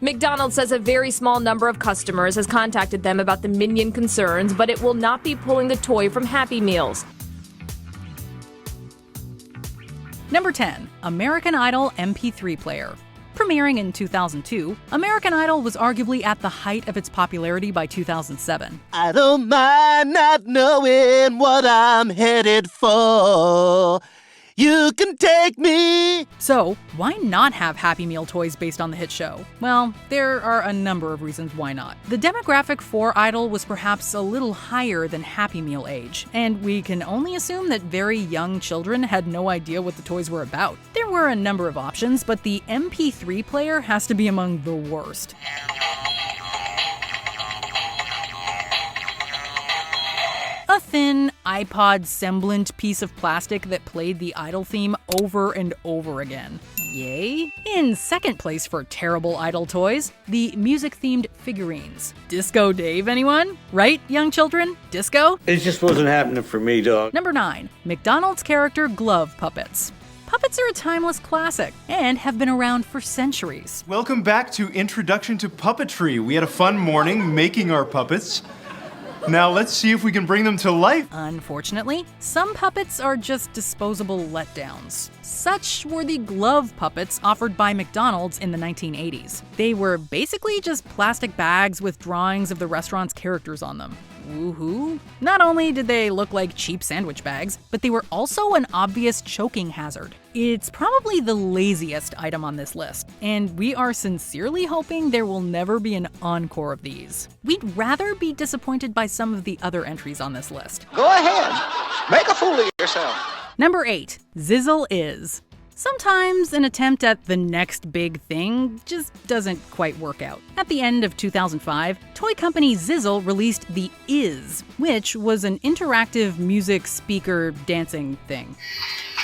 McDonald's says a very small number of customers has contacted them about the Minion concerns, but it will not be pulling the toy from Happy Meals. Number 10. American Idol Mp3 Player. Premiering in 2002, American Idol was arguably at the height of its popularity by 2007. I don't mind not knowing what I'm headed for. You can take me. So, why not have Happy Meal toys based on the hit show? Well, there are a number of reasons why not. The demographic for Idol was perhaps a little higher than Happy Meal age, and we can only assume that very young children had no idea what the toys were about. There were a number of options, but the Mp3 player has to be among the worst. A thin, iPod-semblant piece of plastic that played the Idol theme over and over again. Yay? In second place for terrible Idol toys, the music-themed figurines. Disco Dave, anyone? Right, young children? Disco? It just wasn't happening for me, dog. Number 9. McDonald's character glove puppets. Puppets are a timeless classic and have been around for centuries. Welcome back to Introduction to Puppetry. We had a fun morning making our puppets. Now let's see if we can bring them to life. Unfortunately, some puppets are just disposable letdowns. Such were the glove puppets offered by McDonald's in the 1980s. They were basically just plastic bags with drawings of the restaurant's characters on them. Woohoo! Not only did they look like cheap sandwich bags, but they were also an obvious choking hazard. It's probably the laziest item on this list, and we are sincerely hoping there will never be an encore of these. We'd rather be disappointed by some of the other entries on this list. Go ahead. Make a fool of yourself. Number 8. Zizzle Is. Sometimes an attempt at the next big thing just doesn't quite work out. At the end of 2005, toy company Zizzle released the Is, which was an interactive music speaker dancing thing.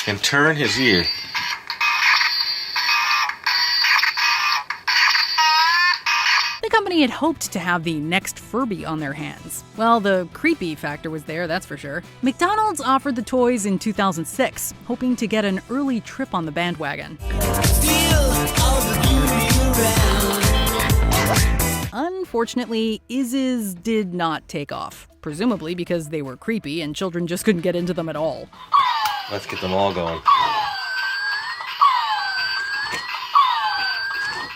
And turn his ear. The company had hoped to have the next Furby on their hands. Well, the creepy factor was there, that's for sure. McDonald's offered the toys in 2006, hoping to get an early trip on the bandwagon. Unfortunately, Iz's did not take off, presumably because they were creepy and children just couldn't get into them at all. Let's get them all going.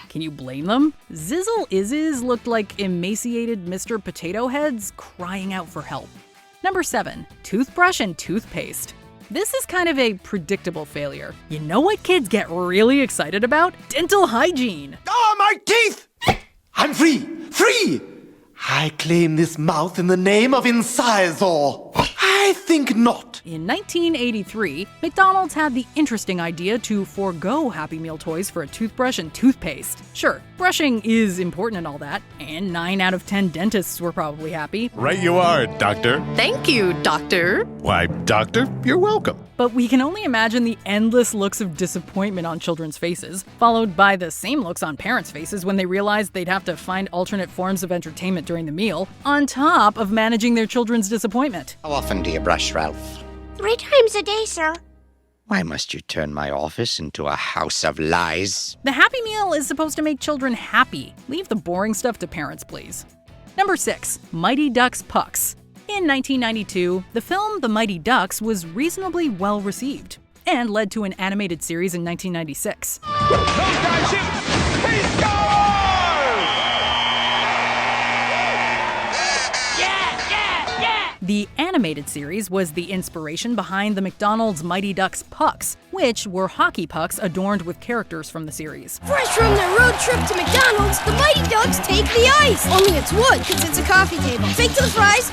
Can you blame them? Zizzle Iz's looked like emaciated Mr. Potato Heads crying out for help. Number 7. Toothbrush and toothpaste. This is kind of a predictable failure. You know what kids get really excited about? Dental hygiene. Oh, my teeth! I'm free! Free! I claim this mouth in the name of Incisor. I think not. In 1983, McDonald's had the interesting idea to forego Happy Meal toys for a toothbrush and toothpaste. Sure, brushing is important and all that, and 9 out of 10 dentists were probably happy. Right you are, Doctor. Thank you, Doctor. Why, Doctor, you're welcome. But we can only imagine the endless looks of disappointment on children's faces, followed by the same looks on parents' faces when they realized they'd have to find alternate forms of entertainment during the meal, on top of managing their children's disappointment. How often do you brush, Ralph? 3 times a day, sir. Why must you turn my office into a house of lies? The Happy Meal is supposed to make children happy. Leave the boring stuff to parents, please. Number 6. Mighty Ducks Pucks. In 1992, the film The Mighty Ducks was reasonably well received and led to an animated series in 1996. Those guys shoot! He scores! Yeah! The animated series was the inspiration behind the McDonald's Mighty Ducks Pucks, which were hockey pucks adorned with characters from the series. Fresh from their road trip to McDonald's, the Mighty Ducks take the ice. Only it's wood, because it's a coffee table. Fake to the fries.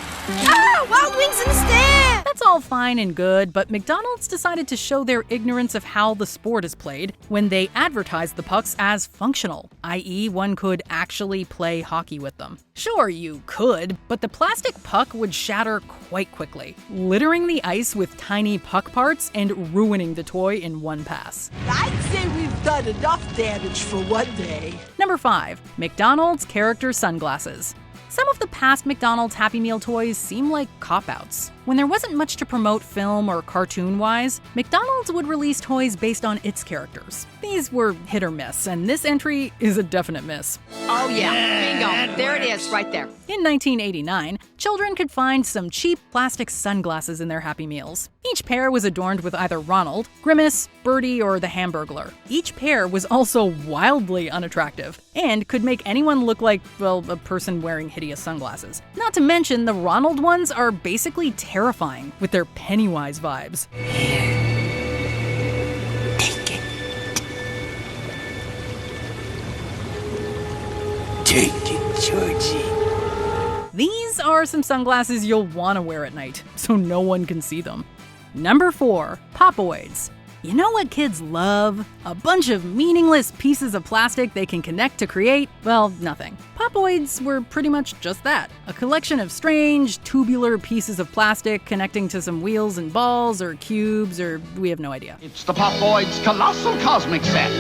Wild wings in the stand! That's all fine and good, but McDonald's decided to show their ignorance of how the sport is played when they advertised the pucks as functional, i.e. one could actually play hockey with them. Sure, you could, but the plastic puck would shatter quite quickly, littering the ice with tiny puck parts and ruining the toy in one pass. I'd say we've done enough damage for one day. Number 5. McDonald's character sunglasses. Some of the past McDonald's Happy Meal toys seem like cop-outs. When there wasn't much to promote film or cartoon-wise, McDonald's would release toys based on its characters. These were hit or miss, and this entry is a definite miss. Oh yeah, bingo. There it is, right there. In 1989, children could find some cheap plastic sunglasses in their Happy Meals. Each pair was adorned with either Ronald, Grimace, Birdie, or the Hamburglar. Each pair was also wildly unattractive, and could make anyone look like, well, a person wearing hideous sunglasses. Not to mention, the Ronald ones are basically terrifying with their Pennywise vibes. Take it, Georgie. These are some sunglasses you'll want to wear at night, so no one can see them. Number 4, Popoids. You know what kids love? A bunch of meaningless pieces of plastic they can connect to create, well, nothing. Popoids were pretty much just that. A collection of strange, tubular pieces of plastic connecting to some wheels and balls or cubes, or we have no idea. It's the Popoids Colossal Cosmic Set.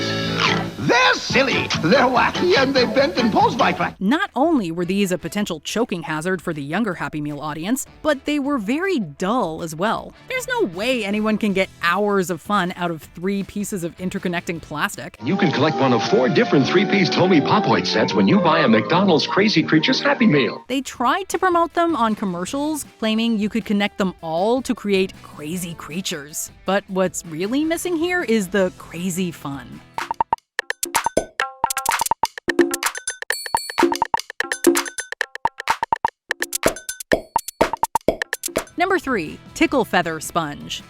They're silly, they're wacky, and they bend and pose like that. Not only were these a potential choking hazard for the younger Happy Meal audience, but they were very dull as well. There's no way anyone can get hours of fun out of 3 pieces of interconnecting plastic. You can collect one of 4 different 3-piece Tomy Popoid sets when you buy a McDonald's Crazy Creatures Happy Meal. They tried to promote them on commercials, claiming you could connect them all to create crazy creatures. But what's really missing here is the crazy fun. Number 3, Tickle Feather Sponge.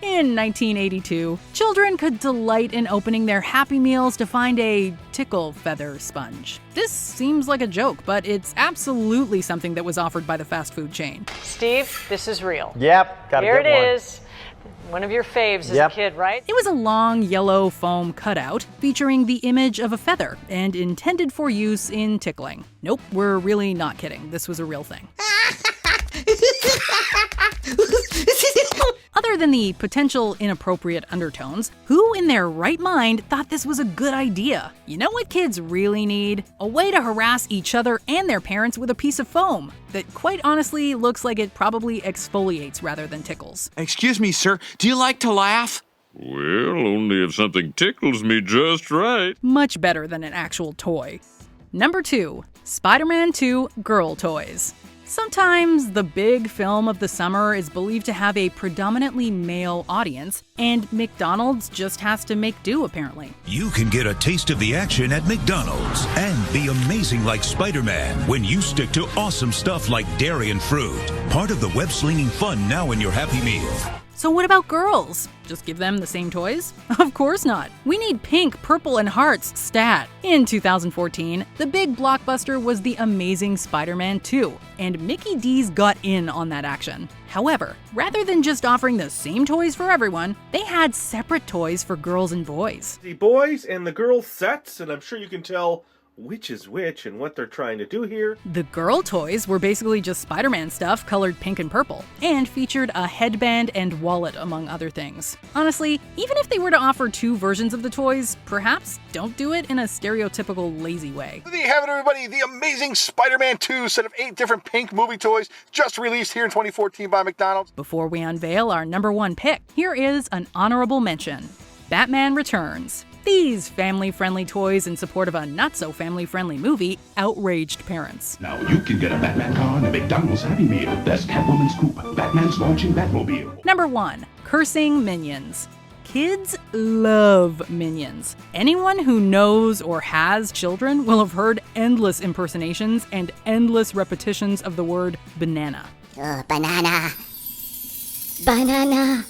In 1982, children could delight in opening their Happy Meals to find a tickle feather sponge. This seems like a joke, but it's absolutely something that was offered by the fast food chain. Steve, this is real. Yep, gotta Here get one. it is. One of your faves as a kid, right? It was a long yellow foam cutout featuring the image of a feather and intended for use in tickling. Nope, we're really not kidding. This was a real thing. Other than the potential inappropriate undertones, who in their right mind thought this was a good idea? You know what kids really need? A way to harass each other and their parents with a piece of foam that quite honestly looks like it probably exfoliates rather than tickles. Excuse me, sir, do you like to laugh? Well, only if something tickles me just right. Much better than an actual toy. Number 2, Spider-Man 2 Girl Toys. Sometimes the big film of the summer is believed to have a predominantly male audience, and McDonald's just has to make do, apparently. You can get a taste of the action at McDonald's and be amazing like Spider-Man when you stick to awesome stuff like dairy and fruit. Part of the web-slinging fun now in your Happy Meal. So what about girls? Just give them the same toys? Of course not. We need pink, purple, and hearts stat. In 2014, the big blockbuster was The Amazing Spider-Man 2, and Mickey D's got in on that action. However, rather than just offering the same toys for everyone, they had separate toys for girls and boys. The boys and the girls sets, and I'm sure you can tell which is which and what they're trying to do here. The girl toys were basically just Spider-Man stuff colored pink and purple, and featured a headband and wallet among other things. Honestly, even if they were to offer 2 versions of the toys, perhaps don't do it in a stereotypical lazy way. There you have it, everybody. The Amazing Spider-Man 2 set of 8 different pink movie toys just released here in 2014 by McDonald's. Before we unveil our number 1 pick, here is an honorable mention. Batman Returns. These family-friendly toys in support of a not-so-family-friendly movie outraged parents. Now you can get a Batman car and a McDonald's Happy Meal. That's Catwoman's coupe. Batman's launching Batmobile. Number 1. Cursing Minions. Kids love Minions. Anyone who knows or has children will have heard endless impersonations and endless repetitions of the word banana. Banana. Banana.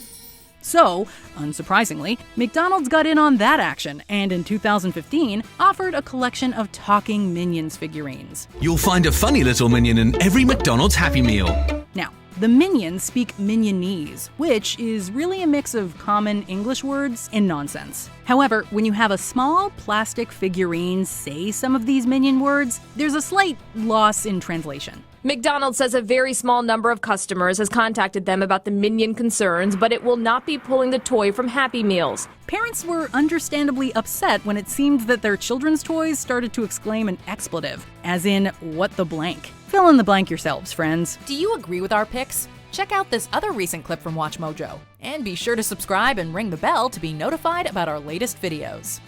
So, unsurprisingly, McDonald's got in on that action and in 2015 offered a collection of talking Minions figurines. You'll find a funny little minion in every McDonald's Happy Meal. Now, the Minions speak Minionese, which is really a mix of common English words and nonsense. However, when you have a small plastic figurine say some of these Minion words, there's a slight loss in translation. McDonald's says a very small number of customers has contacted them about the Minion concerns, but it will not be pulling the toy from Happy Meals. Parents were understandably upset when it seemed that their children's toys started to exclaim an expletive, as in, what the blank. Fill in the blank yourselves, friends. Do you agree with our picks? Check out this other recent clip from WatchMojo. And be sure to subscribe and ring the bell to be notified about our latest videos.